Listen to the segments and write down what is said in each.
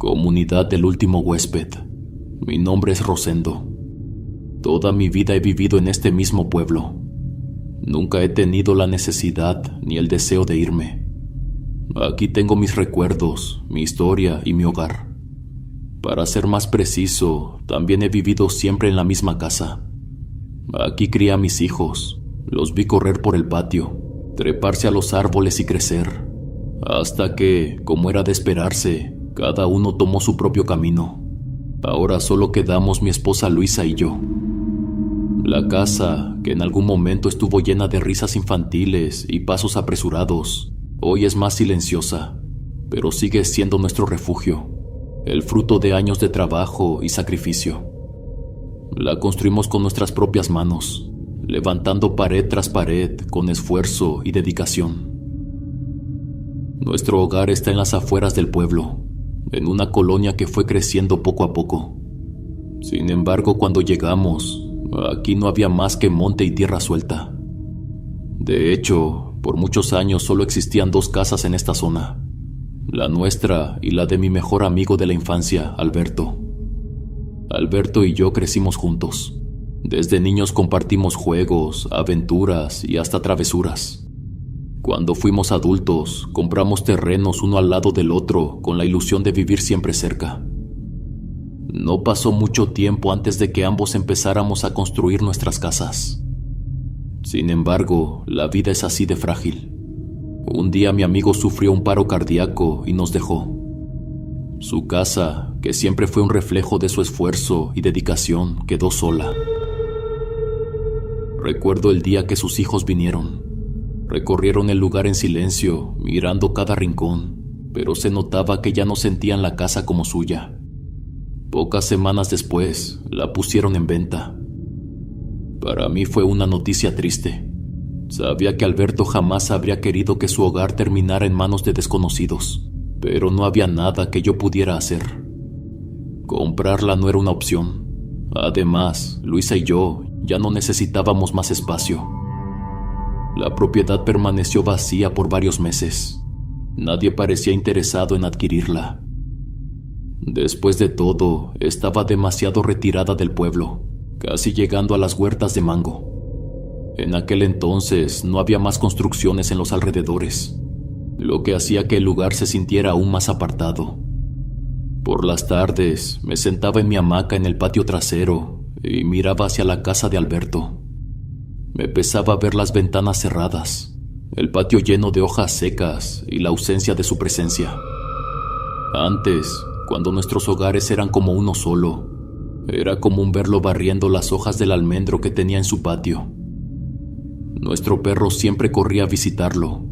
Comunidad del último huésped. Mi nombre es Rosendo. Toda mi vida he vivido en este mismo pueblo. Nunca he tenido la necesidad ni el deseo de irme. Aquí tengo mis recuerdos, mi historia y mi hogar. Para ser más preciso, también he vivido siempre en la misma casa. Aquí crié a mis hijos, los vi correr por el patio, treparse a los árboles y crecer, hasta que, como era de esperarse, cada uno tomó su propio camino. Ahora solo quedamos mi esposa Luisa y yo. La casa, que en algún momento estuvo llena de risas infantiles y pasos apresurados, hoy es más silenciosa, pero sigue siendo nuestro refugio, el fruto de años de trabajo y sacrificio. La construimos con nuestras propias manos, levantando pared tras pared con esfuerzo y dedicación. Nuestro hogar está en las afueras del pueblo, en una colonia que fue creciendo poco a poco. Sin embargo, cuando llegamos, aquí no había más que monte y tierra suelta. De hecho, por muchos años solo existían dos casas en esta zona, la nuestra y la de mi mejor amigo de la infancia, Alberto. Alberto y yo crecimos juntos. Desde niños compartimos juegos, aventuras y hasta travesuras. Cuando fuimos adultos, compramos terrenos uno al lado del otro con la ilusión de vivir siempre cerca. No pasó mucho tiempo antes de que ambos empezáramos a construir nuestras casas. Sin embargo, la vida es así de frágil. Un día mi amigo sufrió un paro cardíaco y nos dejó. Su casa, que siempre fue un reflejo de su esfuerzo y dedicación, quedó sola. Recuerdo el día que sus hijos vinieron. Recorrieron el lugar en silencio, mirando cada rincón, pero se notaba que ya no sentían la casa como suya. Pocas semanas después, la pusieron en venta. Para mí fue una noticia triste. Sabía que Alberto jamás habría querido que su hogar terminara en manos de desconocidos, pero no había nada que yo pudiera hacer. Comprarla no era una opción. Además, Luisa y yo ya no necesitábamos más espacio. La propiedad permaneció vacía por varios meses. Nadie parecía interesado en adquirirla. Después de todo, estaba demasiado retirada del pueblo, casi llegando a las huertas de mango. En aquel entonces no había más construcciones en los alrededores, lo que hacía que el lugar se sintiera aún más apartado. Por las tardes me sentaba en mi hamaca en el patio trasero y miraba hacia la casa de Alberto. Me pesaba ver las ventanas cerradas, el patio lleno de hojas secas y la ausencia de su presencia. Antes, cuando nuestros hogares eran como uno solo, era común verlo barriendo las hojas del almendro que tenía en su patio. Nuestro perro siempre corría a visitarlo,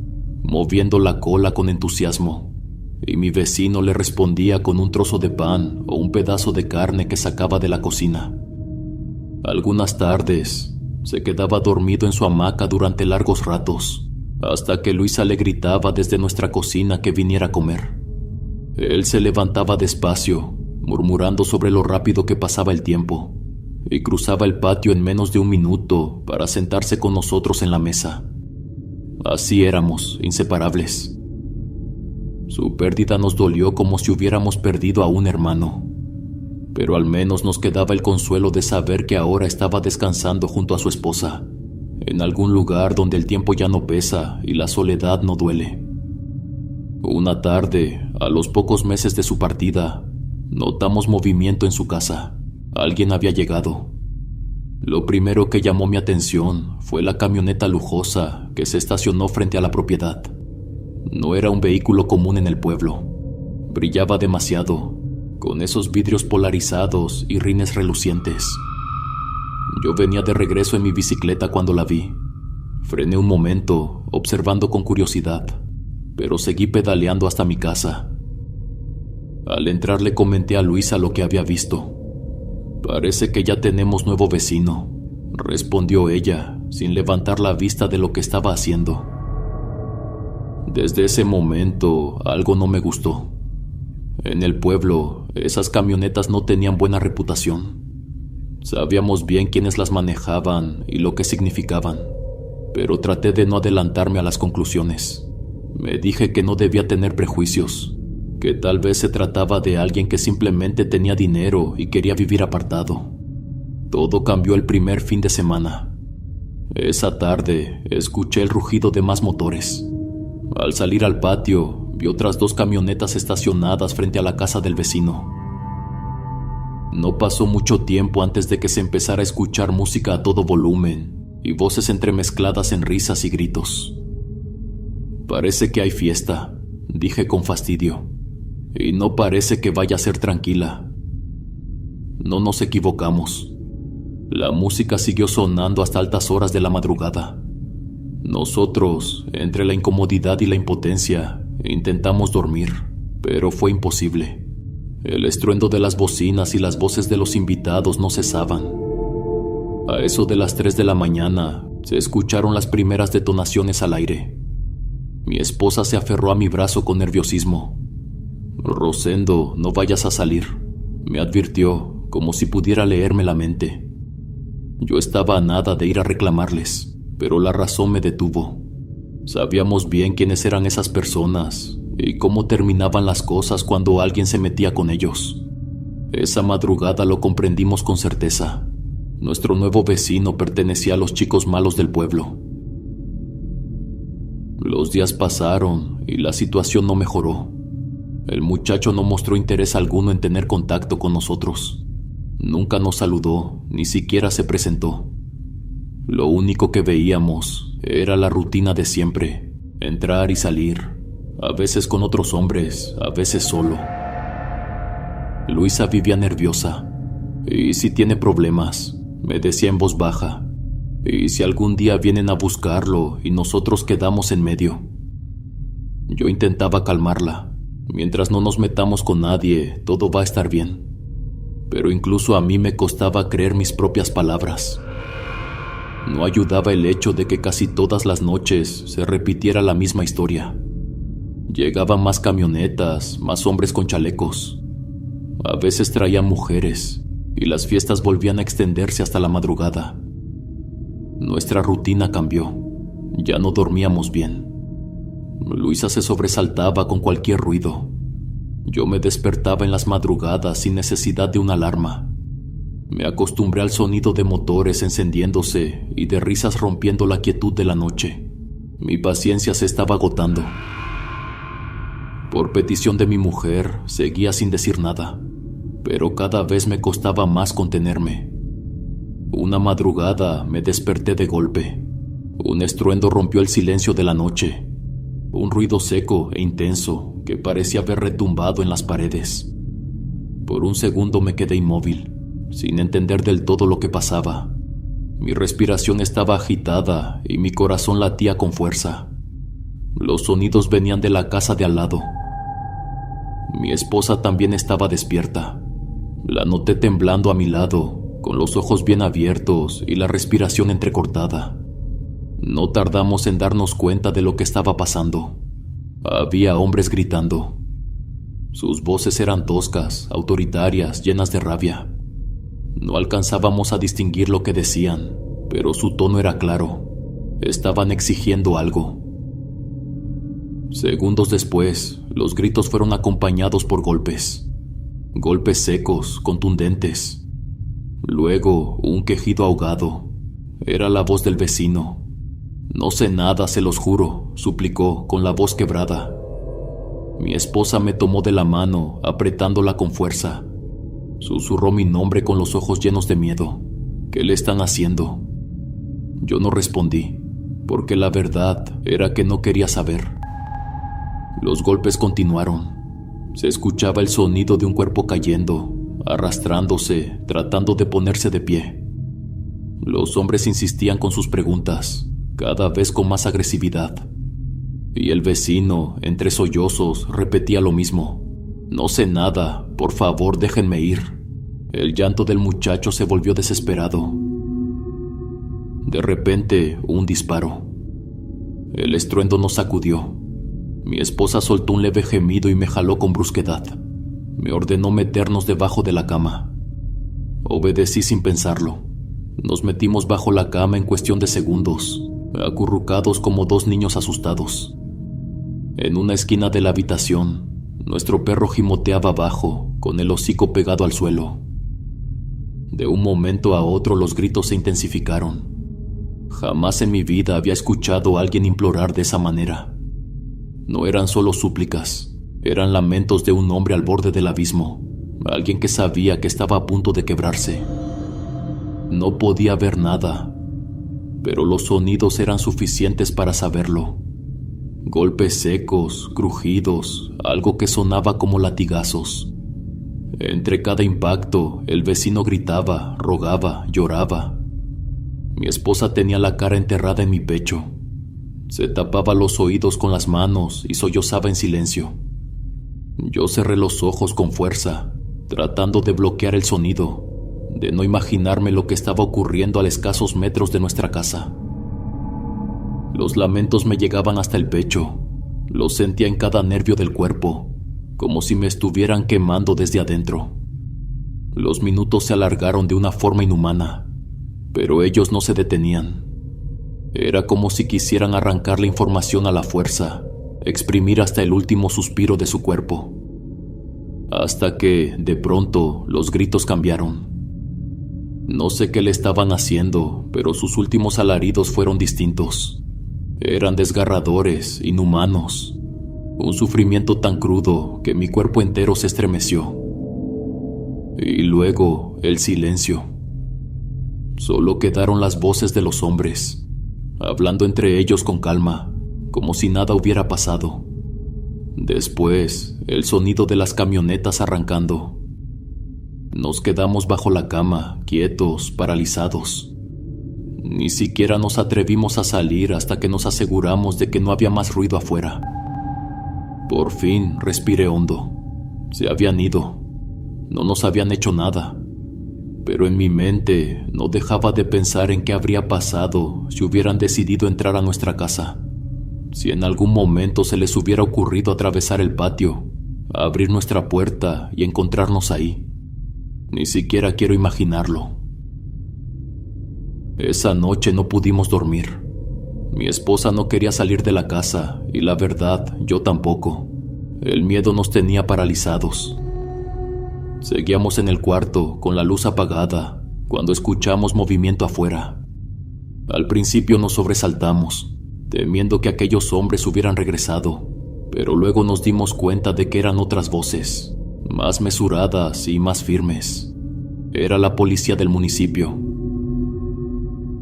moviendo la cola con entusiasmo, y mi vecino le respondía con un trozo de pan o un pedazo de carne que sacaba de la cocina. Algunas tardes se quedaba dormido en su hamaca durante largos ratos, hasta que Luisa le gritaba desde nuestra cocina que viniera a comer. Él se levantaba despacio, murmurando sobre lo rápido que pasaba el tiempo, y cruzaba el patio en menos de un minuto para sentarse con nosotros en la mesa. Así éramos, inseparables. Su pérdida nos dolió como si hubiéramos perdido a un hermano, pero al menos nos quedaba el consuelo de saber que ahora estaba descansando junto a su esposa, en algún lugar donde el tiempo ya no pesa y la soledad no duele. Una tarde, a los pocos meses de su partida, notamos movimiento en su casa. Alguien había llegado. Lo primero que llamó mi atención fue la camioneta lujosa que se estacionó frente a la propiedad. No era un vehículo común en el pueblo. Brillaba demasiado, con esos vidrios polarizados y rines relucientes. Yo venía de regreso en mi bicicleta cuando la vi. Frené un momento, observando con curiosidad, pero seguí pedaleando hasta mi casa. Al entrar le comenté a Luisa lo que había visto. «Parece que ya tenemos nuevo vecino», respondió ella, sin levantar la vista de lo que estaba haciendo. Desde ese momento, algo no me gustó. En el pueblo, esas camionetas no tenían buena reputación. Sabíamos bien quiénes las manejaban y lo que significaban, pero traté de no adelantarme a las conclusiones. Me dije que no debía tener prejuicios, que tal vez se trataba de alguien que simplemente tenía dinero y quería vivir apartado. Todo cambió el primer fin de semana. Esa tarde escuché el rugido de más motores. Al salir al patio, vi otras 2 camionetas estacionadas frente a la casa del vecino. No pasó mucho tiempo antes de que se empezara a escuchar música a todo volumen y voces entremezcladas en risas y gritos. Parece que hay fiesta, dije con fastidio, y no parece que vaya a ser tranquila. No nos equivocamos. La música siguió sonando hasta altas horas de la madrugada. Nosotros, entre la incomodidad y la impotencia, intentamos dormir, pero fue imposible. El estruendo de las bocinas y las voces de los invitados no cesaban. A eso de las 3 de la mañana, se escucharon las primeras detonaciones al aire. Mi esposa se aferró a mi brazo con nerviosismo. «Rosendo, no vayas a salir», me advirtió, como si pudiera leerme la mente. Yo estaba a nada de ir a reclamarles, pero la razón me detuvo. Sabíamos bien quiénes eran esas personas y cómo terminaban las cosas cuando alguien se metía con ellos. Esa madrugada lo comprendimos con certeza. Nuestro nuevo vecino pertenecía a los chicos malos del pueblo. Los días pasaron y la situación no mejoró. El muchacho no mostró interés alguno en tener contacto con nosotros. Nunca nos saludó, ni siquiera se presentó. Lo único que veíamos era la rutina de siempre: entrar y salir, a veces con otros hombres, a veces solo. Luisa vivía nerviosa. «¿Y si tiene problemas?», me decía en voz baja. «¿Y si algún día vienen a buscarlo y nosotros quedamos en medio?». Yo intentaba calmarla. «Mientras no nos metamos con nadie, todo va a estar bien». Pero incluso a mí me costaba creer mis propias palabras. No ayudaba el hecho de que casi todas las noches se repitiera la misma historia. Llegaban más camionetas, más hombres con chalecos. A veces traían mujeres, y las fiestas volvían a extenderse hasta la madrugada. Nuestra rutina cambió. Ya no dormíamos bien. Luisa se sobresaltaba con cualquier ruido. Yo me despertaba en las madrugadas sin necesidad de una alarma. Me acostumbré al sonido de motores encendiéndose y de risas rompiendo la quietud de la noche. Mi paciencia se estaba agotando. Por petición de mi mujer, seguía sin decir nada, pero cada vez me costaba más contenerme. Una madrugada me desperté de golpe. Un estruendo rompió el silencio de la noche. Un ruido seco e intenso que parecía haber retumbado en las paredes. Por un segundo me quedé inmóvil, sin entender del todo lo que pasaba. Mi respiración estaba agitada y mi corazón latía con fuerza. Los sonidos venían de la casa de al lado. Mi esposa también estaba despierta. La noté temblando a mi lado, con los ojos bien abiertos y la respiración entrecortada. No tardamos en darnos cuenta de lo que estaba pasando. Había hombres gritando. Sus voces eran toscas, autoritarias, llenas de rabia. No alcanzábamos a distinguir lo que decían, pero su tono era claro. Estaban exigiendo algo. Segundos después, los gritos fueron acompañados por golpes. Golpes secos, contundentes. Luego, un quejido ahogado. Era la voz del vecino. «No sé nada, se los juro», suplicó con la voz quebrada. Mi esposa me tomó de la mano, apretándola con fuerza. Susurró mi nombre con los ojos llenos de miedo. «¿Qué le están haciendo?». Yo no respondí, porque la verdad era que no quería saber. Los golpes continuaron. Se escuchaba el sonido de un cuerpo cayendo, arrastrándose, tratando de ponerse de pie. Los hombres insistían con sus preguntas, cada vez con más agresividad. Y el vecino, entre sollozos, repetía lo mismo. «No sé nada, por favor, déjenme ir». El llanto del muchacho se volvió desesperado. De repente, un disparo. El estruendo nos sacudió. Mi esposa soltó un leve gemido y me jaló con brusquedad. Me ordenó meternos debajo de la cama. Obedecí sin pensarlo. Nos metimos bajo la cama en cuestión de segundos, acurrucados como 2 niños asustados. En una esquina de la habitación, Nuestro perro gimoteaba abajo, con el hocico pegado al suelo. De un momento a otro los gritos se intensificaron. Jamás en mi vida había escuchado a alguien implorar de esa manera. No eran solo súplicas, eran lamentos de un hombre al borde del abismo, alguien que sabía que estaba a punto de quebrarse. No podía ver nada, pero los sonidos eran suficientes para saberlo. Golpes secos, crujidos, algo que sonaba como latigazos. Entre cada impacto, el vecino gritaba, rogaba, lloraba. Mi esposa tenía la cara enterrada en mi pecho. Se tapaba los oídos con las manos y sollozaba en silencio. Yo cerré los ojos con fuerza, tratando de bloquear el sonido, de no imaginarme lo que estaba ocurriendo a escasos metros de nuestra casa. Los lamentos me llegaban hasta el pecho, los sentía en cada nervio del cuerpo, como si me estuvieran quemando desde adentro. Los minutos se alargaron de una forma inhumana, pero ellos no se detenían. Era como si quisieran arrancar la información a la fuerza, exprimir hasta el último suspiro de su cuerpo. Hasta que, de pronto, los gritos cambiaron. No sé qué le estaban haciendo, pero sus últimos alaridos fueron distintos. Eran desgarradores, inhumanos. Un sufrimiento tan crudo que mi cuerpo entero se estremeció. Y luego, el silencio. Solo quedaron las voces de los hombres, hablando entre ellos con calma, como si nada hubiera pasado. Después, el sonido de las camionetas arrancando. Nos quedamos bajo la cama, quietos, paralizados. Ni siquiera nos atrevimos a salir hasta que nos aseguramos de que no había más ruido afuera. Por fin respiré hondo. Se habían ido. No nos habían hecho nada. Pero en mi mente no dejaba de pensar en qué habría pasado si hubieran decidido entrar a nuestra casa. Si en algún momento se les hubiera ocurrido atravesar el patio, abrir nuestra puerta y encontrarnos ahí. Ni siquiera quiero imaginarlo. Esa noche no pudimos dormir. Mi esposa no quería salir de la casa y la verdad, yo tampoco. El miedo nos tenía paralizados. Seguíamos en el cuarto con la luz apagada cuando escuchamos movimiento afuera. Al principio nos sobresaltamos, temiendo que aquellos hombres hubieran regresado, pero luego nos dimos cuenta de que eran otras voces, más mesuradas y más firmes. Era la policía del municipio.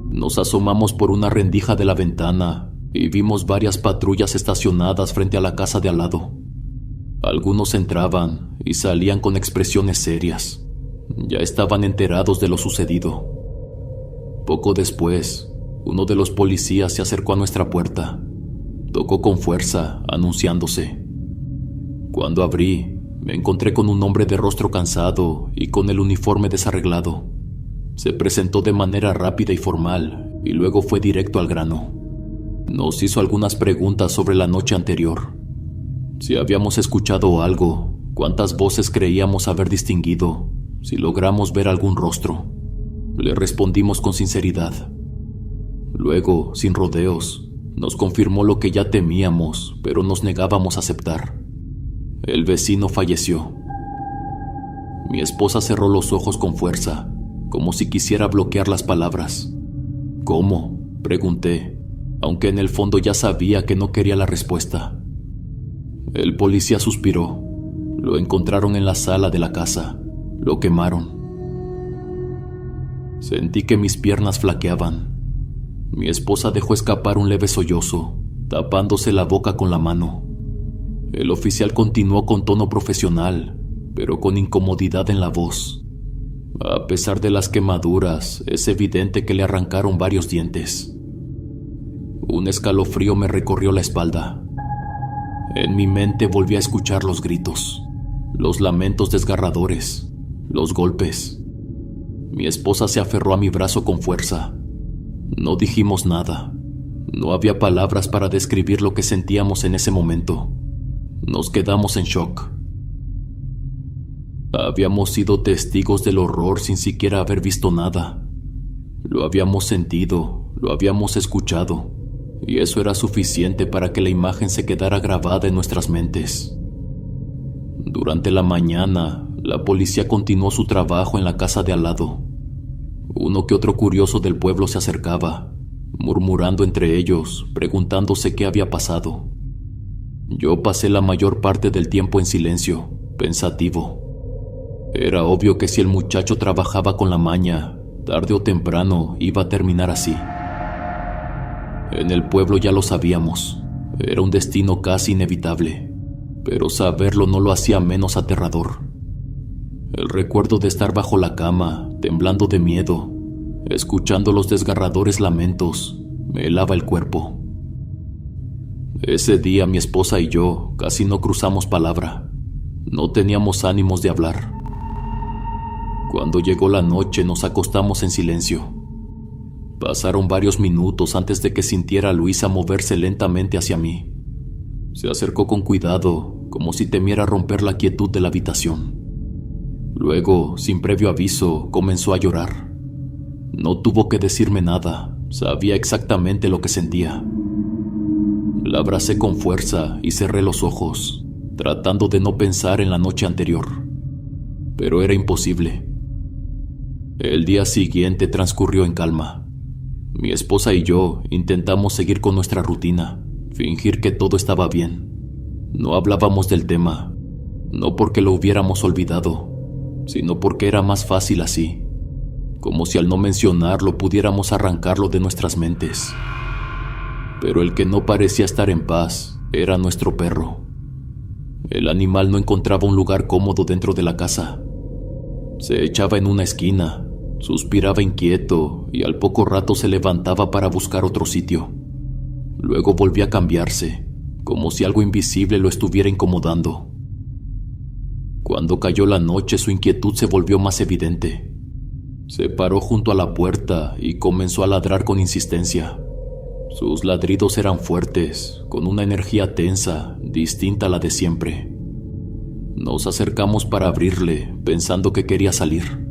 Nos asomamos por una rendija de la ventana y vimos varias patrullas estacionadas frente a la casa de al lado. Algunos entraban y salían con expresiones serias. Ya estaban enterados de lo sucedido. Poco después, uno de los policías se acercó a nuestra puerta. Tocó con fuerza, anunciándose. Cuando abrí, me encontré con un hombre de rostro cansado y con el uniforme desarreglado. Se presentó de manera rápida y formal y luego fue directo al grano. Nos hizo algunas preguntas sobre la noche anterior. Si habíamos escuchado algo, cuántas voces creíamos haber distinguido, si logramos ver algún rostro. Le respondimos con sinceridad. Luego, sin rodeos, nos confirmó lo que ya temíamos, pero nos negábamos a aceptar. El vecino falleció. Mi esposa cerró los ojos con fuerza, como si quisiera bloquear las palabras. ¿Cómo?, pregunté, aunque en el fondo ya sabía que no quería la respuesta. El policía suspiró. Lo encontraron en la sala de la casa. Lo quemaron. Sentí que mis piernas flaqueaban. Mi esposa dejó escapar un leve sollozo, tapándose la boca con la mano. El oficial continuó con tono profesional, pero con incomodidad en la voz. A pesar de las quemaduras, es evidente que le arrancaron varios dientes. Un escalofrío me recorrió la espalda. En mi mente volví a escuchar los gritos, los lamentos desgarradores, los golpes. Mi esposa se aferró a mi brazo con fuerza. No dijimos nada. No había palabras para describir lo que sentíamos en ese momento. Nos quedamos en shock. Habíamos sido testigos del horror sin siquiera haber visto nada. Lo habíamos sentido, lo habíamos escuchado, y eso era suficiente para que la imagen se quedara grabada en nuestras mentes. Durante la mañana, la policía continuó su trabajo en la casa de al lado. Uno que otro curioso del pueblo se acercaba, murmurando entre ellos, preguntándose qué había pasado. Yo pasé la mayor parte del tiempo en silencio, pensativo. Era obvio que si el muchacho trabajaba con la maña, tarde o temprano iba a terminar así. En el pueblo ya lo sabíamos, era un destino casi inevitable, pero saberlo no lo hacía menos aterrador. El recuerdo de estar bajo la cama, temblando de miedo, escuchando los desgarradores lamentos, me helaba el cuerpo. Ese día mi esposa y yo casi no cruzamos palabra. No teníamos ánimos de hablar. Cuando llegó la noche nos acostamos en silencio. Pasaron varios minutos antes de que sintiera a Luisa moverse lentamente hacia mí. Se acercó con cuidado, como si temiera romper la quietud de la habitación. Luego, sin previo aviso, comenzó a llorar. No tuvo que decirme nada, sabía exactamente lo que sentía. La abracé con fuerza y cerré los ojos, tratando de no pensar en la noche anterior. Pero era imposible. El día siguiente transcurrió en calma. Mi esposa y yo intentamos seguir con nuestra rutina, fingir que todo estaba bien. No hablábamos del tema, no porque lo hubiéramos olvidado, sino porque era más fácil así, como si al no mencionarlo pudiéramos arrancarlo de nuestras mentes. Pero el que no parecía estar en paz era nuestro perro. El animal no encontraba un lugar cómodo dentro de la casa. Se echaba en una esquina, suspiraba inquieto y al poco rato se levantaba para buscar otro sitio. Luego volvía a cambiarse, como si algo invisible lo estuviera incomodando. Cuando cayó la noche, su inquietud se volvió más evidente. Se paró junto a la puerta y comenzó a ladrar con insistencia. Sus ladridos eran fuertes, con una energía tensa, distinta a la de siempre. Nos acercamos para abrirle, pensando que quería salir.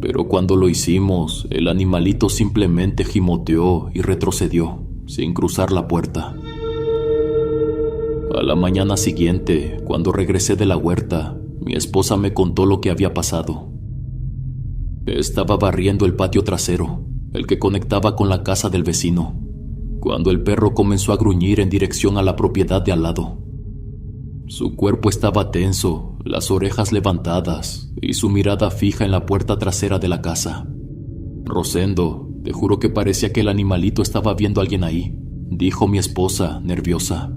Pero cuando lo hicimos, el animalito simplemente gimoteó y retrocedió, sin cruzar la puerta. A la mañana siguiente, cuando regresé de la huerta, mi esposa me contó lo que había pasado. Estaba barriendo el patio trasero, el que conectaba con la casa del vecino, cuando el perro comenzó a gruñir en dirección a la propiedad de al lado. Su cuerpo estaba tenso, las orejas levantadas y su mirada fija en la puerta trasera de la casa. Rosendo, te juro que parecía que el animalito estaba viendo a alguien ahí, dijo mi esposa, nerviosa.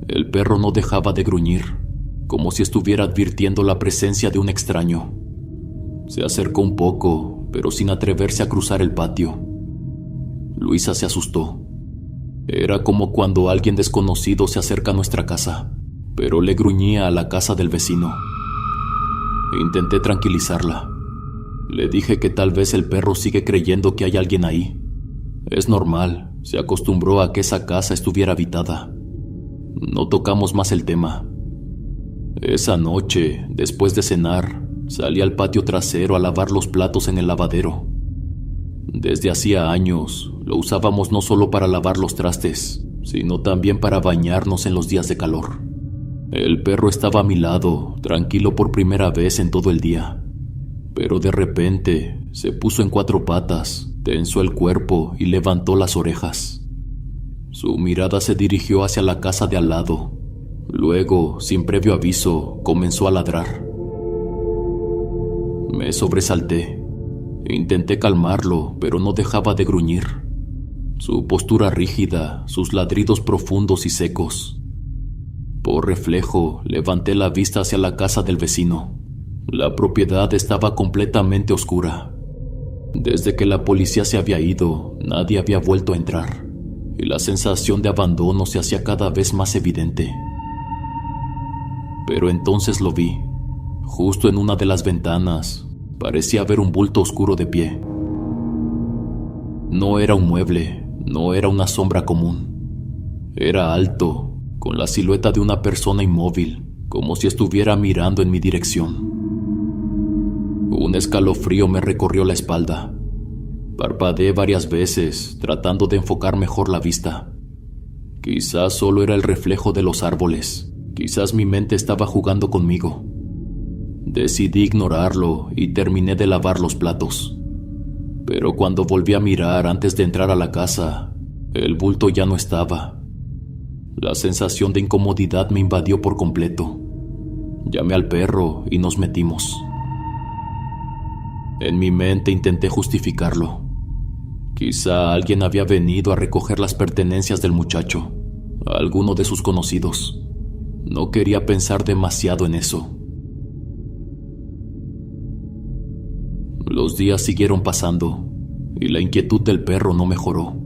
El perro no dejaba de gruñir, como si estuviera advirtiendo la presencia de un extraño. Se acercó un poco, pero sin atreverse a cruzar el patio. Luisa se asustó. Era como cuando alguien desconocido se acerca a nuestra casa, pero le gruñía a la casa del vecino. Intenté tranquilizarla. Le dije que tal vez el perro sigue creyendo que hay alguien ahí. Es normal, se acostumbró a que esa casa estuviera habitada. No tocamos más el tema. Esa noche, después de cenar, salí al patio trasero a lavar los platos en el lavadero. Desde hacía años, lo usábamos no solo para lavar los trastes, sino también para bañarnos en los días de calor. El perro estaba a mi lado, tranquilo por primera vez en todo el día. Pero de repente, se puso en 4 patas, tensó el cuerpo y levantó las orejas. Su mirada se dirigió hacia la casa de al lado. Luego, sin previo aviso, comenzó a ladrar. Me sobresalté. Intenté calmarlo, pero no dejaba de gruñir. Su postura rígida, sus ladridos profundos y secos. Por reflejo, levanté la vista hacia la casa del vecino. La propiedad estaba completamente oscura. Desde que la policía se había ido, nadie había vuelto a entrar, y la sensación de abandono se hacía cada vez más evidente. Pero entonces lo vi. Justo en una de las ventanas, parecía haber un bulto oscuro de pie. No era un mueble, no era una sombra común. Era alto, con la silueta de una persona inmóvil, como si estuviera mirando en mi dirección. Un escalofrío me recorrió la espalda. Parpadeé varias veces, tratando de enfocar mejor la vista. Quizás solo era el reflejo de los árboles, Quizás mi mente estaba jugando conmigo. Decidí ignorarlo y terminé de lavar los platos. Pero cuando volví a mirar antes de entrar a la casa, el bulto ya no estaba. La sensación de incomodidad me invadió por completo. Llamé al perro y nos metimos. En mi mente intenté justificarlo. Quizá alguien había venido a recoger las pertenencias del muchacho, alguno de sus conocidos. No quería pensar demasiado en eso. Los días siguieron pasando y la inquietud del perro no mejoró.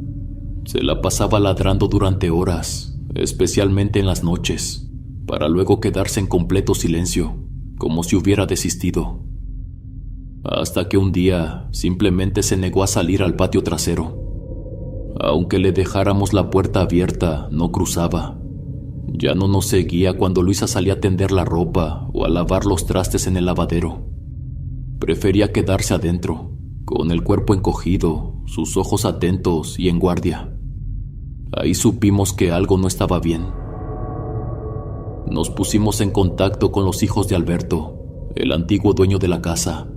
Se la pasaba ladrando durante horas, especialmente en las noches, para luego quedarse en completo silencio, como si hubiera desistido. Hasta que un día simplemente se negó a salir al patio trasero. Aunque le dejáramos la puerta abierta, no cruzaba. Ya no nos seguía cuando Luisa salía a tender la ropa o a lavar los trastes en el lavadero. Prefería quedarse adentro, con el cuerpo encogido, sus ojos atentos y en guardia. Ahí supimos que algo no estaba bien. Nos pusimos en contacto con los hijos de Alberto, el antiguo dueño de la casa.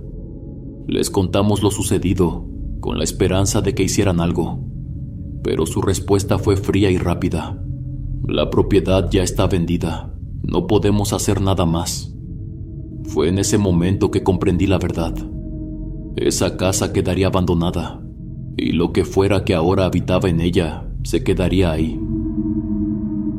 Les contamos lo sucedido, con la esperanza de que hicieran algo, pero su respuesta fue fría y rápida. La propiedad ya está vendida, no podemos hacer nada más. Fue en ese momento que comprendí la verdad. Esa casa quedaría abandonada, y lo que fuera que ahora habitaba en ella se quedaría ahí.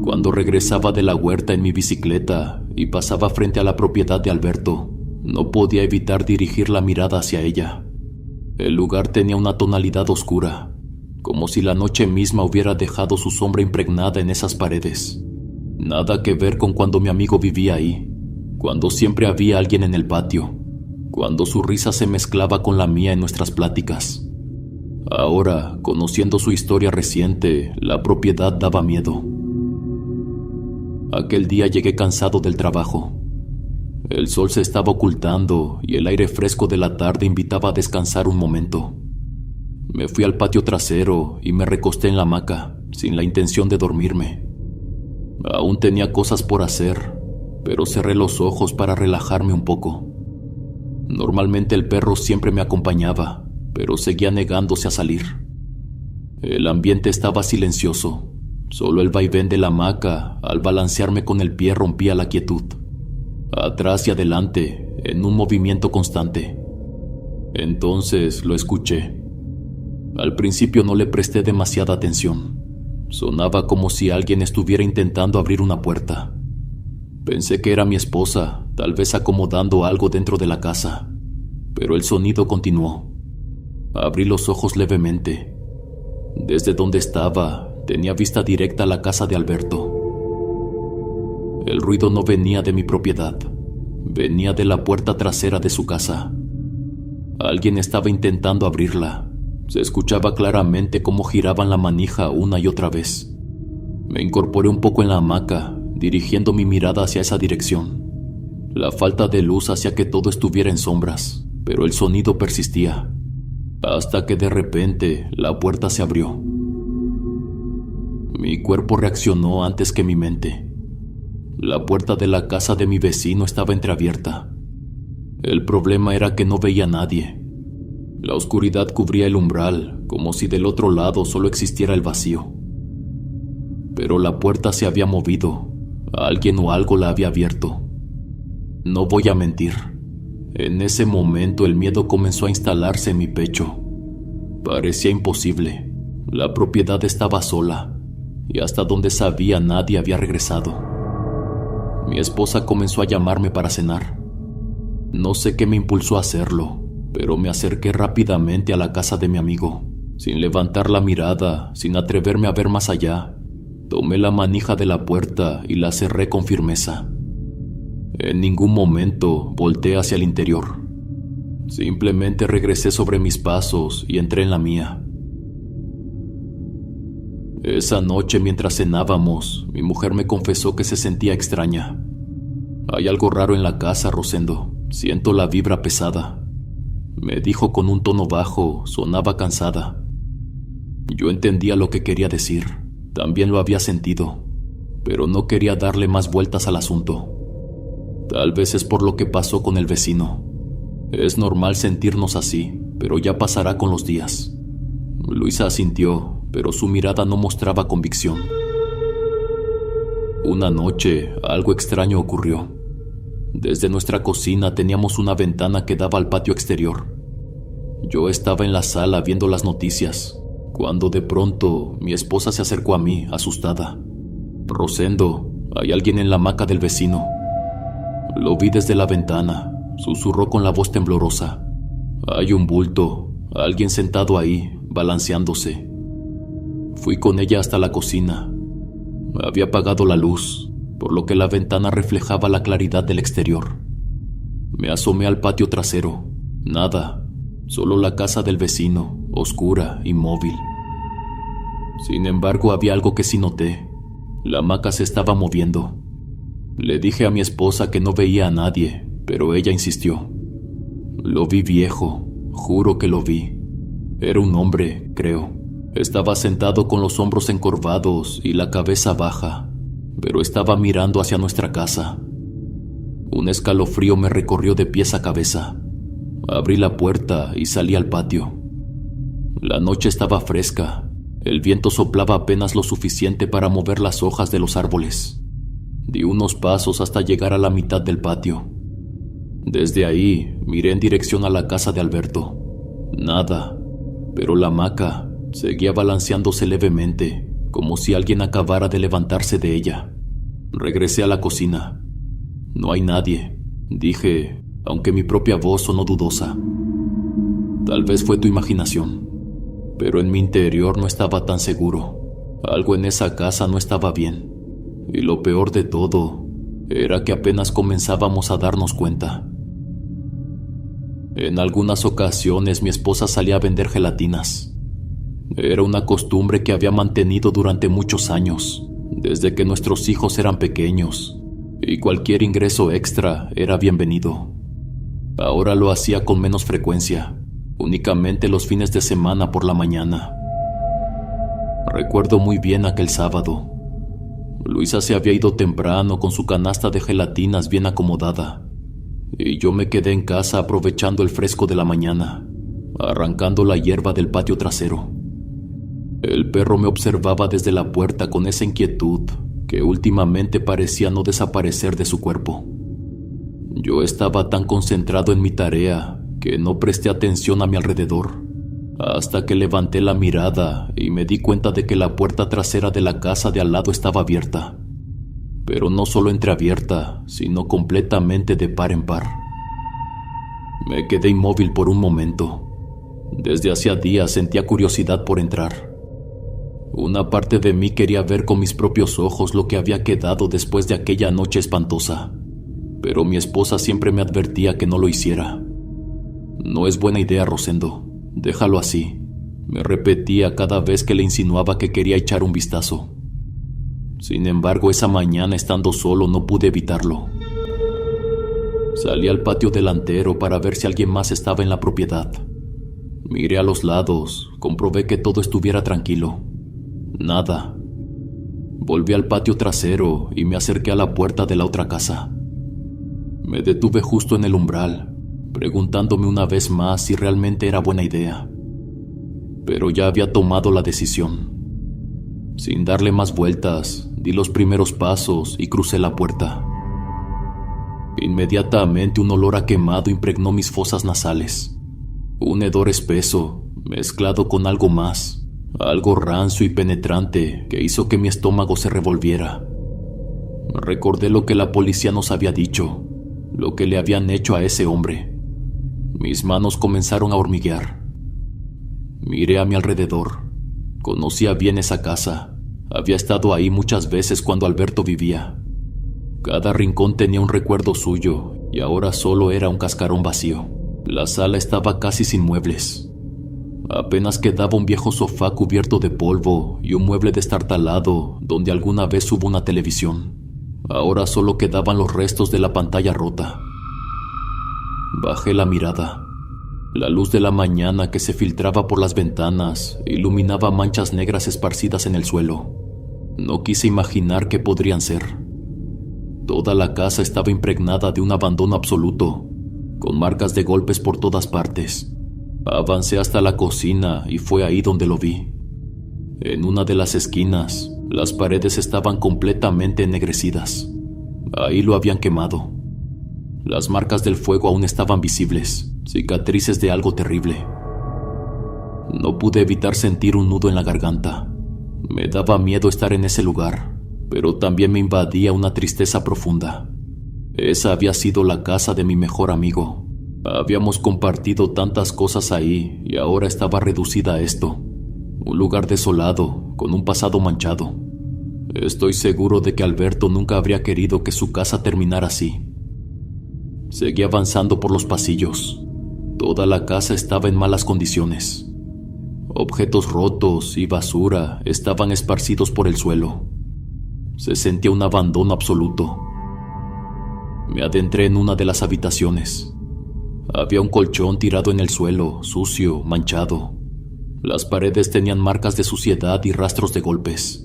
Cuando regresaba de la huerta en mi bicicleta y pasaba frente a la propiedad de Alberto, no podía evitar dirigir la mirada hacia ella. El lugar tenía una tonalidad oscura, como si la noche misma hubiera dejado su sombra impregnada en esas paredes. Nada que ver con cuando mi amigo vivía ahí, cuando siempre había alguien en el patio, cuando su risa se mezclaba con la mía en nuestras pláticas. Ahora, conociendo su historia reciente, la propiedad daba miedo. Aquel día llegué cansado del trabajo. El sol se estaba ocultando y el aire fresco de la tarde invitaba a descansar un momento. Me fui al patio trasero y me recosté en la hamaca, sin la intención de dormirme. Aún tenía cosas por hacer, pero cerré los ojos para relajarme un poco. Normalmente el perro siempre me acompañaba, pero seguía negándose a salir. El ambiente estaba silencioso. Solo el vaivén de la hamaca, al balancearme con el pie, rompía la quietud. Atrás y adelante, en un movimiento constante. Entonces lo escuché. Al principio no le presté demasiada atención. Sonaba como si alguien estuviera intentando abrir una puerta. Pensé que era mi esposa, tal vez acomodando algo dentro de la casa, pero el sonido continuó. Abrí los ojos levemente. Desde donde estaba, tenía vista directa a la casa de Alberto. El ruido no venía de mi propiedad, venía de la puerta trasera de su casa. Alguien estaba intentando abrirla. Se escuchaba claramente cómo giraban la manija una y otra vez. Me incorporé un poco en la hamaca, dirigiendo mi mirada hacia esa dirección. La falta de luz hacía que todo estuviera en sombras, pero el sonido persistía, hasta que de repente la puerta se abrió. Mi cuerpo reaccionó antes que mi mente. La puerta de la casa de mi vecino estaba entreabierta. El problema era que no veía a nadie. La oscuridad cubría el umbral, como si del otro lado solo existiera el vacío. Pero la puerta se había movido. Alguien o algo la había abierto. No voy a mentir. En ese momento el miedo comenzó a instalarse en mi pecho. Parecía imposible. La propiedad estaba sola, y hasta donde sabía nadie había regresado. Mi esposa comenzó a llamarme para cenar. No sé qué me impulsó a hacerlo, pero me acerqué rápidamente a la casa de mi amigo. Sin levantar la mirada, sin atreverme a ver más allá, tomé la manija de la puerta y la cerré con firmeza. En ningún momento volteé hacia el interior. Simplemente regresé sobre mis pasos y entré en la mía. Esa noche, mientras cenábamos, mi mujer me confesó que se sentía extraña. Hay algo raro en la casa, Rosendo. Siento la vibra pesada. Me dijo con un tono bajo, sonaba cansada. Yo entendía lo que quería decir. También lo había sentido. pero no quería darle más vueltas al asunto. Tal vez es por lo que pasó con el vecino. Es normal sentirnos así, pero ya pasará con los días. Luisa asintió, pero su mirada no mostraba convicción. Una noche, algo extraño ocurrió. Desde nuestra cocina teníamos una ventana que daba al patio exterior. Yo estaba en la sala viendo las noticias, cuando de pronto mi esposa se acercó a mí, asustada. «Rosendo, hay alguien en la hamaca del vecino». Lo vi desde la ventana, susurró con la voz temblorosa. «Hay un bulto, alguien sentado ahí, balanceándose». Fui con ella hasta la cocina. Había apagado la luz, por lo que la ventana reflejaba la claridad del exterior. Me asomé al patio trasero. Nada, solo la casa del vecino, oscura, inmóvil. Sin embargo, había algo que sí noté. La hamaca se estaba moviendo. Le dije a mi esposa que no veía a nadie, pero ella insistió. Lo vi viejo, juro que lo vi. Era un hombre, creo. Estaba sentado con los hombros encorvados y la cabeza baja, pero estaba mirando hacia nuestra casa. Un escalofrío me recorrió de pies a cabeza. Abrí la puerta y salí al patio. La noche estaba fresca. El viento soplaba apenas lo suficiente para mover las hojas de los árboles. Di unos pasos hasta llegar a la mitad del patio. Desde ahí miré en dirección a la casa de Alberto. Nada, pero la hamaca seguía balanceándose levemente, como si alguien acabara de levantarse de ella. Regresé a la cocina. No hay nadie, dije, aunque mi propia voz sonó dudosa. Tal vez fue tu imaginación, pero en mi interior no estaba tan seguro. Algo en esa casa no estaba bien, y lo peor de todo era que apenas comenzábamos a darnos cuenta. En algunas ocasiones mi esposa salía a vender gelatinas. Era una costumbre que había mantenido durante muchos años, desde que nuestros hijos eran pequeños, y cualquier ingreso extra era bienvenido. Ahora lo hacía con menos frecuencia, únicamente los fines de semana por la mañana. Recuerdo muy bien aquel sábado. Luisa se había ido temprano con su canasta de gelatinas bien acomodada, y yo me quedé en casa aprovechando el fresco de la mañana, arrancando la hierba del patio trasero. El perro me observaba desde la puerta con esa inquietud que últimamente parecía no desaparecer de su cuerpo. Yo estaba tan concentrado en mi tarea que no presté atención a mi alrededor, hasta que levanté la mirada y me di cuenta de que la puerta trasera de la casa de al lado estaba abierta, pero no solo entreabierta, sino completamente de par en par. Me quedé inmóvil por un momento. Desde hacía días sentía curiosidad por entrar. Una parte de mí quería ver con mis propios ojos lo que había quedado después de aquella noche espantosa, pero mi esposa siempre me advertía que no lo hiciera. No es buena idea, Rosendo, déjalo así, me repetía cada vez que le insinuaba que quería echar un vistazo. Sin embargo, esa mañana estando solo no pude evitarlo. Salí al patio delantero para ver si alguien más estaba en la propiedad. Miré a los lados, comprobé que todo estuviera tranquilo. Nada. Volví al patio trasero y me acerqué a la puerta de la otra casa. Me detuve justo en el umbral, preguntándome una vez más si realmente era buena idea. Pero ya había tomado la decisión. Sin darle más vueltas, di los primeros pasos y crucé la puerta. Inmediatamente un olor a quemado impregnó mis fosas nasales. Un hedor espeso, mezclado con algo más. Algo rancio y penetrante que hizo que mi estómago se revolviera. Recordé lo que la policía nos había dicho, lo que le habían hecho a ese hombre. Mis manos comenzaron a hormiguear. Miré a mi alrededor. Conocía bien esa casa. Había estado ahí muchas veces cuando Alberto vivía. Cada rincón tenía un recuerdo suyo y ahora solo era un cascarón vacío. La sala estaba casi sin muebles. Apenas quedaba un viejo sofá cubierto de polvo y un mueble destartalado donde alguna vez hubo una televisión. Ahora solo quedaban los restos de la pantalla rota. Bajé la mirada. La luz de la mañana que se filtraba por las ventanas iluminaba manchas negras esparcidas en el suelo. No quise imaginar qué podrían ser. Toda la casa estaba impregnada de un abandono absoluto, con marcas de golpes por todas partes. Avancé hasta la cocina y fue ahí donde lo vi. En una de las esquinas, las paredes estaban completamente ennegrecidas. Ahí lo habían quemado. Las marcas del fuego aún estaban visibles, cicatrices de algo terrible. No pude evitar sentir un nudo en la garganta. Me daba miedo estar en ese lugar, pero también me invadía una tristeza profunda. Esa había sido la casa de mi mejor amigo. Habíamos compartido tantas cosas ahí y ahora estaba reducida a esto. Un lugar desolado, con un pasado manchado. Estoy seguro de que Alberto nunca habría querido que su casa terminara así. Seguí avanzando por los pasillos. Toda la casa estaba en malas condiciones. Objetos rotos y basura estaban esparcidos por el suelo. Se sentía un abandono absoluto. Me adentré en una de las habitaciones. Había un colchón tirado en el suelo, sucio, manchado. Las paredes tenían marcas de suciedad y rastros de golpes.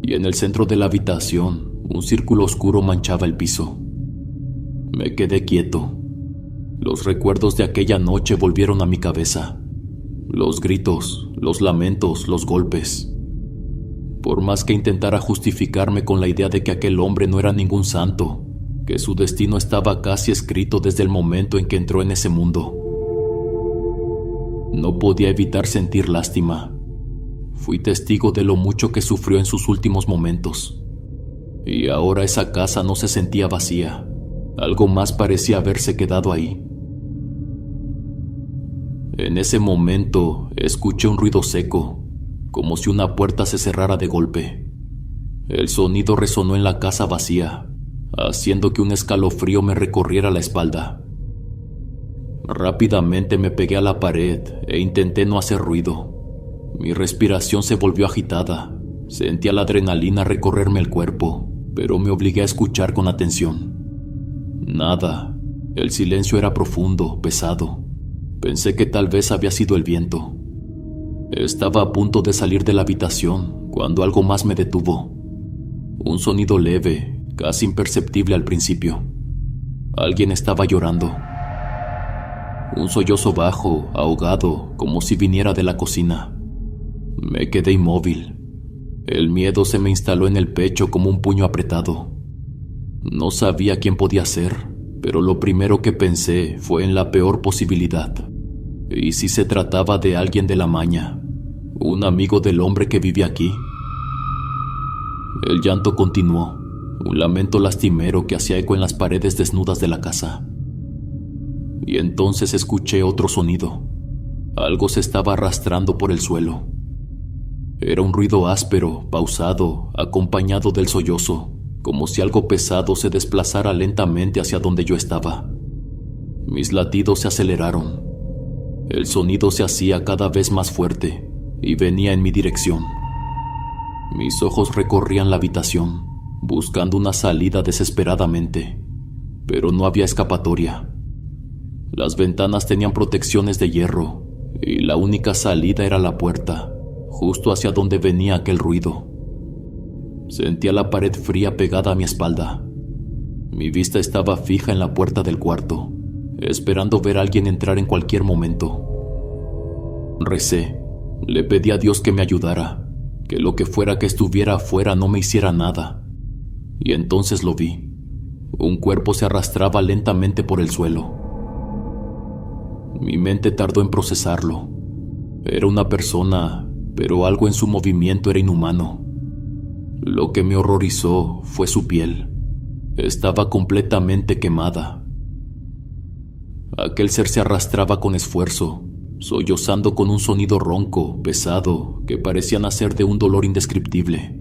Y en el centro de la habitación, un círculo oscuro manchaba el piso. Me quedé quieto. Los recuerdos de aquella noche volvieron a mi cabeza. Los gritos, los lamentos, los golpes. Por más que intentara justificarme con la idea de que aquel hombre no era ningún santo, que su destino estaba casi escrito desde el momento en que entró en ese mundo, no podía evitar sentir lástima. Fui testigo de lo mucho que sufrió en sus últimos momentos. Y ahora esa casa no se sentía vacía. Algo más parecía haberse quedado ahí. En ese momento escuché un ruido seco, como si una puerta se cerrara de golpe. El sonido resonó en la casa vacía, haciendo que un escalofrío me recorriera la espalda. Rápidamente me pegué a la pared e intenté no hacer ruido. Mi respiración se volvió agitada. Sentía la adrenalina recorrerme el cuerpo, pero me obligué a escuchar con atención. Nada. El silencio era profundo, pesado. Pensé que tal vez había sido el viento. Estaba a punto de salir de la habitación cuando algo más me detuvo. Un sonido leve, casi imperceptible al principio. Alguien estaba llorando. Un sollozo bajo, ahogado, como si viniera de la cocina. Me quedé inmóvil. El miedo se me instaló en el pecho como un puño apretado. No sabía quién podía ser, pero lo primero que pensé fue en la peor posibilidad. ¿Y si se trataba de alguien de la maña? ¿Un amigo del hombre que vive aquí? El llanto continuó, un lamento lastimero que hacía eco en las paredes desnudas de la casa. Y entonces escuché otro sonido. Algo se estaba arrastrando por el suelo. Era un ruido áspero, pausado, acompañado del sollozo, como si algo pesado se desplazara lentamente hacia donde yo estaba. Mis latidos se aceleraron. El sonido se hacía cada vez más fuerte y venía en mi dirección. Mis ojos recorrían la habitación, buscando una salida desesperadamente, pero no había escapatoria. Las ventanas tenían protecciones de hierro y la única salida era la puerta, justo hacia donde venía aquel ruido. Sentía la pared fría pegada a mi espalda. Mi vista estaba fija en la puerta del cuarto, esperando ver a alguien entrar en cualquier momento. Recé, le pedí a Dios que me ayudara, que lo que fuera que estuviera afuera no me hiciera nada. Y entonces lo vi. Un cuerpo se arrastraba lentamente por el suelo. Mi mente tardó en procesarlo. Era una persona, pero algo en su movimiento era inhumano. Lo que me horrorizó fue su piel. Estaba completamente quemada. Aquel ser se arrastraba con esfuerzo, sollozando con un sonido ronco, pesado, que parecía nacer de un dolor indescriptible.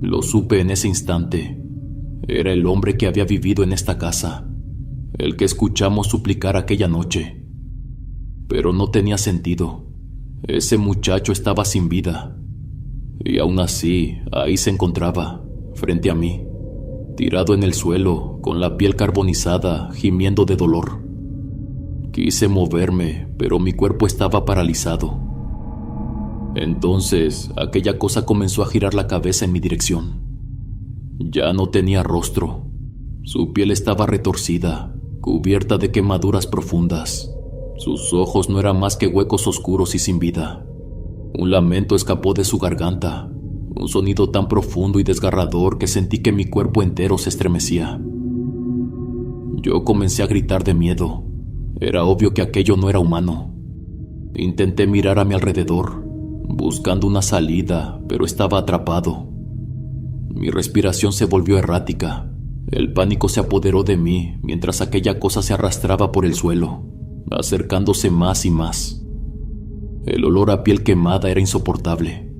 Lo supe en ese instante. Era el hombre que había vivido en esta casa, el que escuchamos suplicar aquella noche. Pero no tenía sentido. Ese muchacho estaba sin vida. Y aún así, ahí se encontraba, frente a mí, tirado en el suelo, con la piel carbonizada, gimiendo de dolor. Quise moverme, pero mi cuerpo estaba paralizado. Entonces, aquella cosa comenzó a girar la cabeza en mi dirección. Ya no tenía rostro. Su piel estaba retorcida, cubierta de quemaduras profundas. Sus ojos no eran más que huecos oscuros y sin vida. Un lamento escapó de su garganta, un sonido tan profundo y desgarrador que sentí que mi cuerpo entero se estremecía. Yo comencé a gritar de miedo. Era obvio que aquello no era humano. Intenté mirar a mi alrededor, buscando una salida, pero estaba atrapado. Mi respiración se volvió errática. El pánico se apoderó de mí mientras aquella cosa se arrastraba por el suelo, acercándose más y más. El olor a piel quemada era insoportable.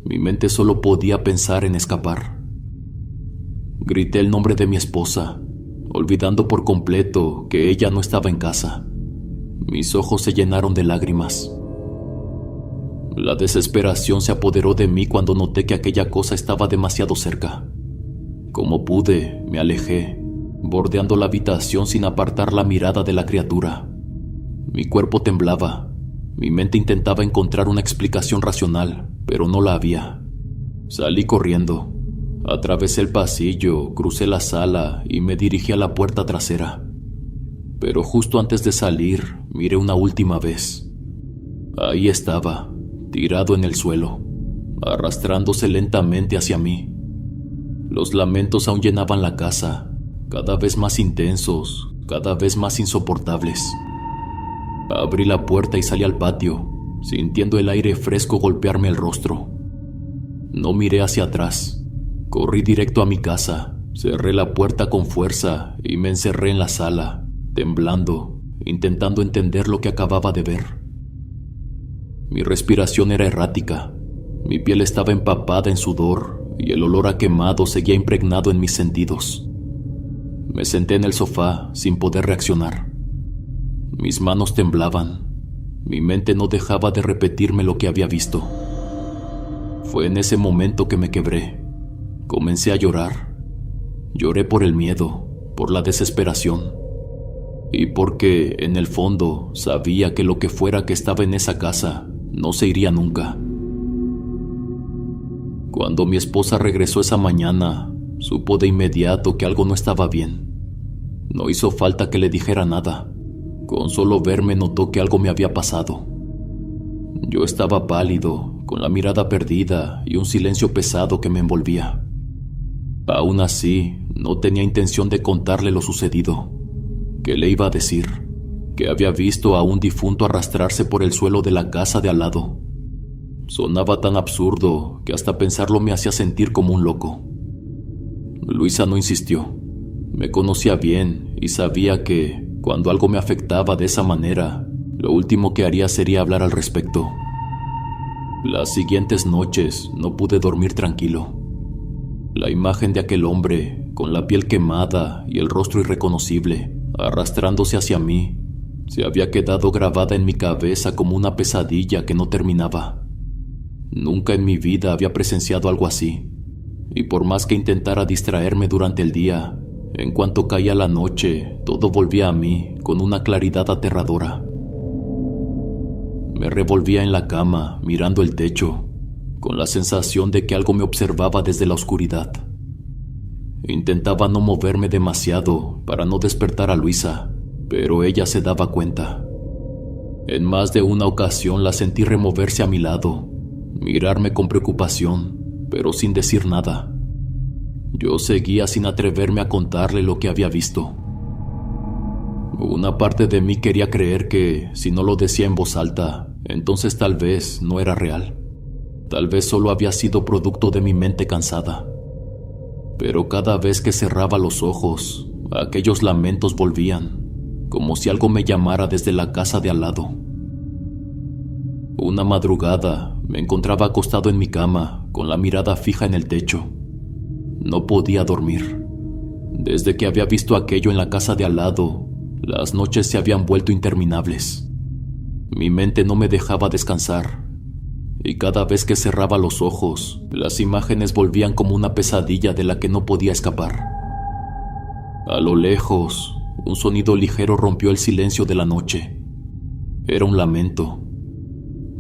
Mi mente solo podía pensar en escapar. Grité el nombre de mi esposa, olvidando por completo que ella no estaba en casa. Mis ojos se llenaron de lágrimas. La desesperación se apoderó de mí cuando noté que aquella cosa estaba demasiado cerca. Como pude, me alejé, bordeando la habitación sin apartar la mirada de la criatura. Mi cuerpo temblaba. Mi mente intentaba encontrar una explicación racional, pero no la había. Salí corriendo. Atravesé el pasillo, crucé la sala y me dirigí a la puerta trasera. Pero justo antes de salir, miré una última vez. Ahí estaba, tirado en el suelo, arrastrándose lentamente hacia mí. Los lamentos aún llenaban la casa, cada vez más intensos, cada vez más insoportables. Abrí la puerta y salí al patio, sintiendo el aire fresco golpearme el rostro. No miré hacia atrás. Corrí directo a mi casa, cerré la puerta con fuerza y me encerré en la sala, temblando, intentando entender lo que acababa de ver. Mi respiración era errática, mi piel estaba empapada en sudor y el olor a quemado seguía impregnado en mis sentidos. Me senté en el sofá sin poder reaccionar. Mis manos temblaban, mi mente no dejaba de repetirme lo que había visto. Fue en ese momento que me quebré. Comencé a llorar. Lloré por el miedo, por la desesperación, y porque, en el fondo, sabía que lo que fuera que estaba en esa casa no se iría nunca. Cuando mi esposa regresó esa mañana, supo de inmediato que algo no estaba bien. No hizo falta que le dijera nada. Con solo verme notó que algo me había pasado. Yo estaba pálido, con la mirada perdida y un silencio pesado que me envolvía. Aún así, no tenía intención de contarle lo sucedido. ¿Qué le iba a decir? Que había visto a un difunto arrastrarse por el suelo de la casa de al lado. Sonaba tan absurdo que hasta pensarlo me hacía sentir como un loco. Luisa no insistió. Me conocía bien y sabía que, cuando algo me afectaba de esa manera, lo último que haría sería hablar al respecto. Las siguientes noches no pude dormir tranquilo. La imagen de aquel hombre, con la piel quemada y el rostro irreconocible, arrastrándose hacia mí, se había quedado grabada en mi cabeza como una pesadilla que no terminaba. Nunca en mi vida había presenciado algo así, y por más que intentara distraerme durante el día, en cuanto caía la noche, todo volvía a mí con una claridad aterradora. Me revolvía en la cama, mirando el techo, con la sensación de que algo me observaba desde la oscuridad. Intentaba no moverme demasiado para no despertar a Luisa, pero ella se daba cuenta. En más de una ocasión la sentí removerse a mi lado, mirarme con preocupación, pero sin decir nada. Yo seguía sin atreverme a contarle lo que había visto. Una parte de mí quería creer que, si no lo decía en voz alta, entonces tal vez no era real. Tal vez solo había sido producto de mi mente cansada. Pero cada vez que cerraba los ojos, aquellos lamentos volvían, como si algo me llamara desde la casa de al lado. Una madrugada me encontraba acostado en mi cama, con la mirada fija en el techo. No podía dormir. Desde que había visto aquello en la casa de al lado, las noches se habían vuelto interminables. Mi mente no me dejaba descansar, y cada vez que cerraba los ojos, las imágenes volvían como una pesadilla de la que no podía escapar. A lo lejos, un sonido ligero rompió el silencio de la noche. Era un lamento.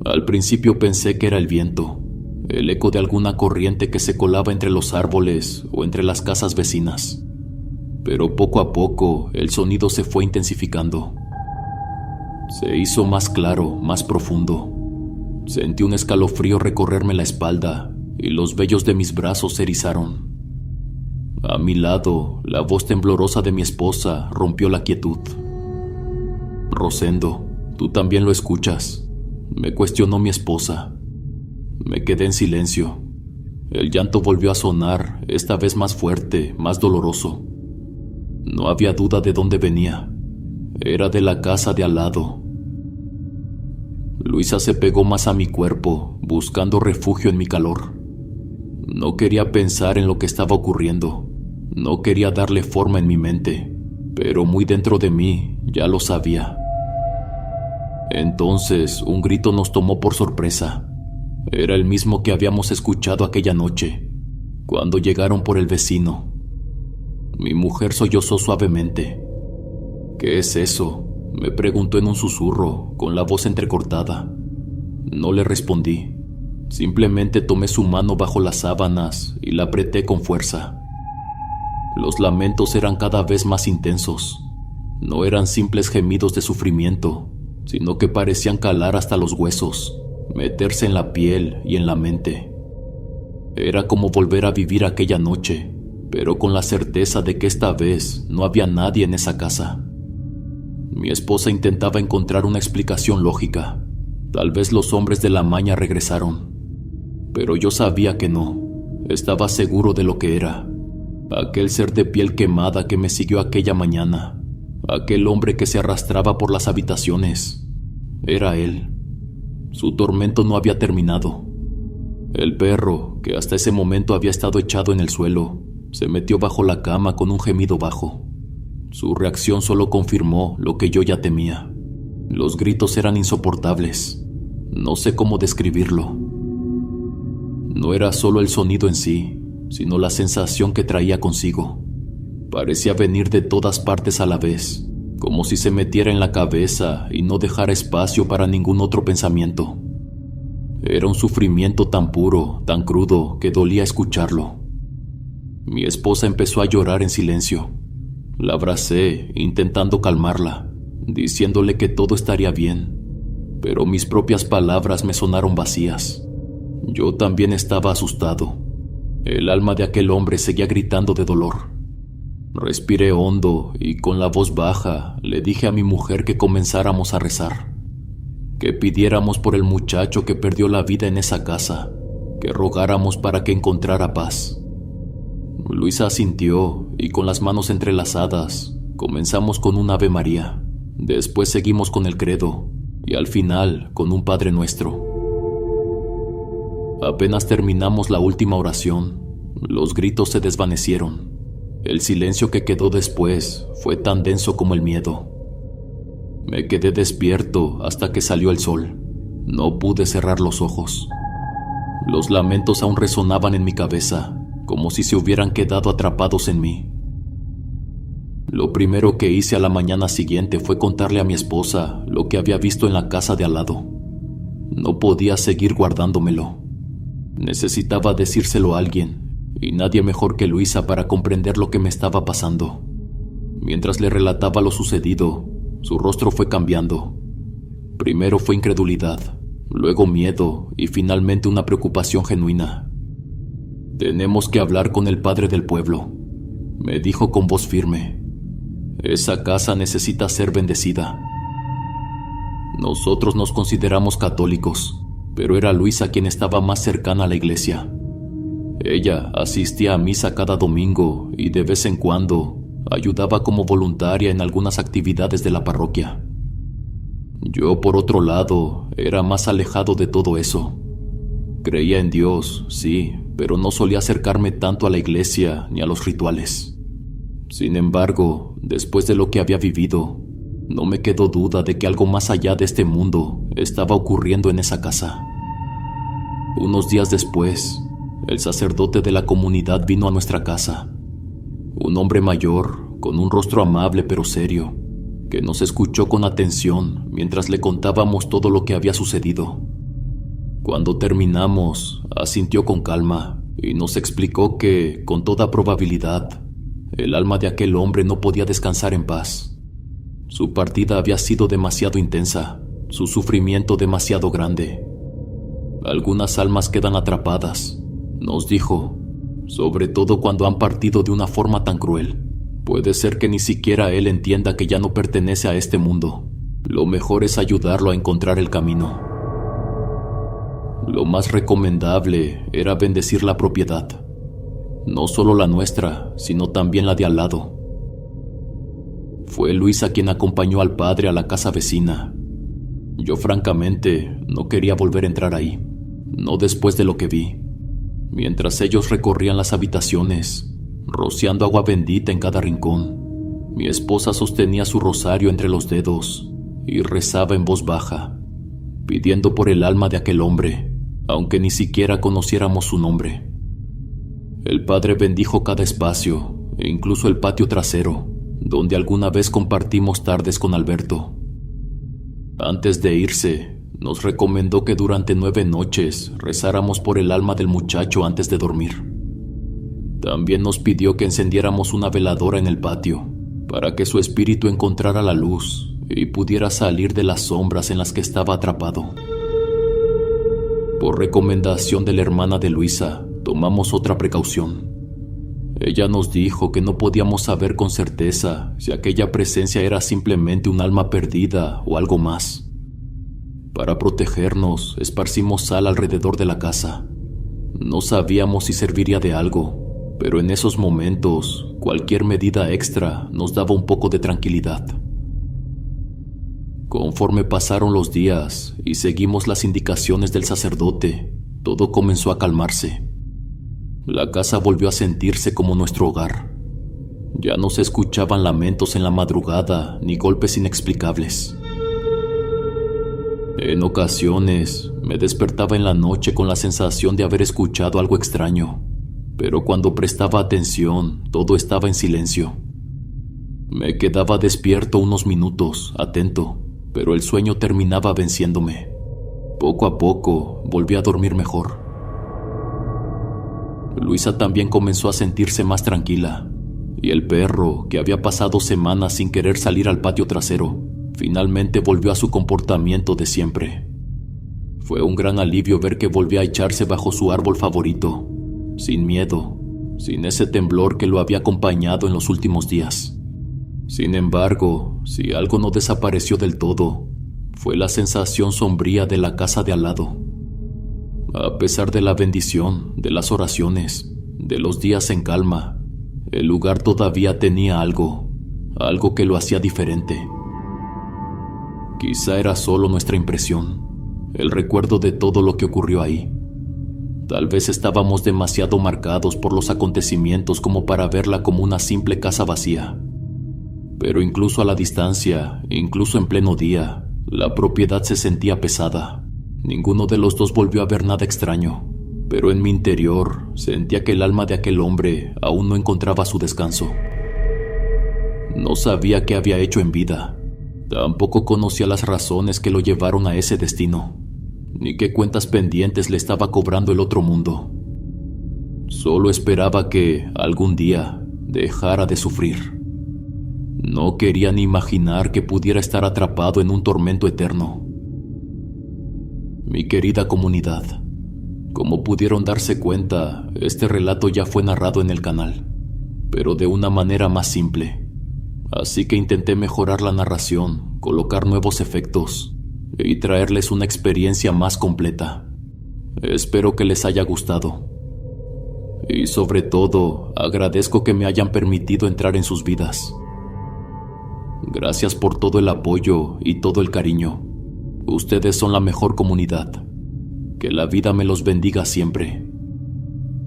Al principio pensé que era el viento, el eco de alguna corriente que se colaba entre los árboles o entre las casas vecinas. Pero poco a poco el sonido se fue intensificando. Se hizo más claro, más profundo. Sentí un escalofrío recorrerme la espalda y los vellos de mis brazos se erizaron. A mi lado, la voz temblorosa de mi esposa rompió la quietud. «Rosendo, ¿tú también lo escuchas?», me cuestionó mi esposa. Me quedé en silencio. El llanto volvió a sonar, esta vez más fuerte, más doloroso. No había duda de dónde venía. Era de la casa de al lado. Luisa se pegó más a mi cuerpo, buscando refugio en mi calor. No quería pensar en lo que estaba ocurriendo. No quería darle forma en mi mente, pero muy dentro de mí ya lo sabía. Entonces un grito nos tomó por sorpresa. Era el mismo que habíamos escuchado aquella noche, cuando llegaron por el vecino. Mi mujer sollozó suavemente. «¿Qué es eso?», me preguntó en un susurro, con la voz entrecortada. No le respondí. Simplemente tomé su mano bajo las sábanas y la apreté con fuerza. Los lamentos eran cada vez más intensos. No eran simples gemidos de sufrimiento, sino que parecían calar hasta los huesos, meterse en la piel y en la mente. Era como volver a vivir aquella noche, pero con la certeza de que esta vez no había nadie en esa casa. Mi esposa intentaba encontrar una explicación lógica. Tal vez los hombres de la maña regresaron. Pero yo sabía que no. Estaba seguro de lo que era. Aquel ser de piel quemada que me siguió aquella mañana. Aquel hombre que se arrastraba por las habitaciones. Era él. Su tormento no había terminado. El perro, que hasta ese momento había estado echado en el suelo, se metió bajo la cama con un gemido bajo. Su reacción solo confirmó lo que yo ya temía. Los gritos eran insoportables. No sé cómo describirlo. No era solo el sonido en sí, sino la sensación que traía consigo. Parecía venir de todas partes a la vez, como si se metiera en la cabeza y no dejara espacio para ningún otro pensamiento. Era un sufrimiento tan puro, tan crudo, que dolía escucharlo. Mi esposa empezó a llorar en silencio. La abracé, intentando calmarla, diciéndole que todo estaría bien, pero mis propias palabras me sonaron vacías. Yo también estaba asustado. El alma de aquel hombre seguía gritando de dolor. Respiré hondo y con la voz baja le dije a mi mujer que comenzáramos a rezar, que pidiéramos por el muchacho que perdió la vida en esa casa, que rogáramos para que encontrara paz. Luisa asintió y con las manos entrelazadas comenzamos con un Ave María, después seguimos con el credo y al final con un Padre Nuestro. Apenas terminamos la última oración, los gritos se desvanecieron. El silencio que quedó después fue tan denso como el miedo. Me quedé despierto hasta que salió el sol. No pude cerrar los ojos. Los lamentos aún resonaban en mi cabeza, como si se hubieran quedado atrapados en mí. Lo primero que hice a la mañana siguiente fue contarle a mi esposa lo que había visto en la casa de al lado. No podía seguir guardándomelo. Necesitaba decírselo a alguien, y nadie mejor que Luisa para comprender lo que me estaba pasando. Mientras le relataba lo sucedido, su rostro fue cambiando. Primero fue incredulidad, luego miedo y finalmente una preocupación genuina. «Tenemos que hablar con el padre del pueblo», me dijo con voz firme. «Esa casa necesita ser bendecida». Nosotros nos consideramos católicos, pero era Luisa quien estaba más cercana a la iglesia. Ella asistía a misa cada domingo y de vez en cuando ayudaba como voluntaria en algunas actividades de la parroquia. Yo, por otro lado, era más alejado de todo eso. Creía en Dios, sí, pero no solía acercarme tanto a la iglesia ni a los rituales. Sin embargo, después de lo que había vivido, no me quedó duda de que algo más allá de este mundo estaba ocurriendo en esa casa. Unos días después, el sacerdote de la comunidad vino a nuestra casa. Un hombre mayor, con un rostro amable pero serio, que nos escuchó con atención mientras le contábamos todo lo que había sucedido. Cuando terminamos, asintió con calma y nos explicó que, con toda probabilidad, el alma de aquel hombre no podía descansar en paz. Su partida había sido demasiado intensa, su sufrimiento demasiado grande. Algunas almas quedan atrapadas, nos dijo, sobre todo cuando han partido de una forma tan cruel. Puede ser que ni siquiera él entienda que ya no pertenece a este mundo. Lo mejor es ayudarlo a encontrar el camino. Lo más recomendable era bendecir la propiedad, no solo la nuestra, sino también la de al lado. Fue Luisa quien acompañó al padre a la casa vecina. Yo francamente no quería volver a entrar ahí, no después de lo que vi. Mientras ellos recorrían las habitaciones, rociando agua bendita en cada rincón, mi esposa sostenía su rosario entre los dedos y rezaba en voz baja, pidiendo por el alma de aquel hombre, aunque ni siquiera conociéramos su nombre. El padre bendijo cada espacio, e incluso el patio trasero, donde alguna vez compartimos tardes con Alberto. Antes de irse, nos recomendó que durante 9 noches rezáramos por el alma del muchacho antes de dormir. También nos pidió que encendiéramos una veladora en el patio, para que su espíritu encontrara la luz y pudiera salir de las sombras en las que estaba atrapado. Por recomendación de la hermana de Luisa, tomamos otra precaución. Ella nos dijo que no podíamos saber con certeza si aquella presencia era simplemente un alma perdida o algo más. Para protegernos, esparcimos sal alrededor de la casa. No sabíamos si serviría de algo, pero en esos momentos, cualquier medida extra nos daba un poco de tranquilidad. Conforme pasaron los días y seguimos las indicaciones del sacerdote, todo comenzó a calmarse. La casa volvió a sentirse como nuestro hogar. Ya no se escuchaban lamentos en la madrugada ni golpes inexplicables. En ocasiones me despertaba en la noche con la sensación de haber escuchado algo extraño, pero cuando prestaba atención todo estaba en silencio. Me quedaba despierto unos minutos, atento, pero el sueño terminaba venciéndome. Poco a poco volví a dormir mejor. Luisa también comenzó a sentirse más tranquila, y el perro, que había pasado semanas sin querer salir al patio trasero, finalmente volvió a su comportamiento de siempre. Fue un gran alivio ver que volvía a echarse bajo su árbol favorito, sin miedo, sin ese temblor que lo había acompañado en los últimos días. Sin embargo, si algo no desapareció del todo, fue la sensación sombría de la casa de al lado. A pesar de la bendición, de las oraciones, de los días en calma, el lugar todavía tenía algo que lo hacía diferente. Quizá era solo nuestra impresión, el recuerdo de todo lo que ocurrió ahí. Tal vez estábamos demasiado marcados por los acontecimientos como para verla como una simple casa vacía. Pero incluso a la distancia, incluso en pleno día, la propiedad se sentía pesada. Ninguno de los dos volvió a ver nada extraño, pero en mi interior sentía que el alma de aquel hombre aún no encontraba su descanso. No sabía qué había hecho en vida. Tampoco conocía las razones que lo llevaron a ese destino, ni qué cuentas pendientes le estaba cobrando el otro mundo. Solo esperaba que, algún día, dejara de sufrir. No quería ni imaginar que pudiera estar atrapado en un tormento eterno. Mi querida comunidad, como pudieron darse cuenta, este relato ya fue narrado en el canal, pero de una manera más simple. Así que intenté mejorar la narración, colocar nuevos efectos y traerles una experiencia más completa. Espero que les haya gustado. Y sobre todo, agradezco que me hayan permitido entrar en sus vidas. Gracias por todo el apoyo y todo el cariño. Ustedes son la mejor comunidad. Que la vida me los bendiga siempre.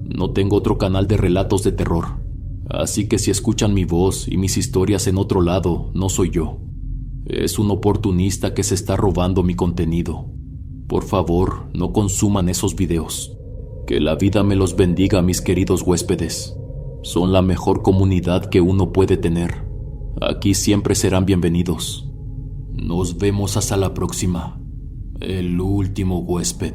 No tengo otro canal de relatos de terror, así que si escuchan mi voz y mis historias en otro lado, no soy yo. Es un oportunista que se está robando mi contenido. Por favor, no consuman esos videos. Que la vida me los bendiga, mis queridos huéspedes. Son la mejor comunidad que uno puede tener. Aquí siempre serán bienvenidos. Nos vemos hasta la próxima. El último huésped.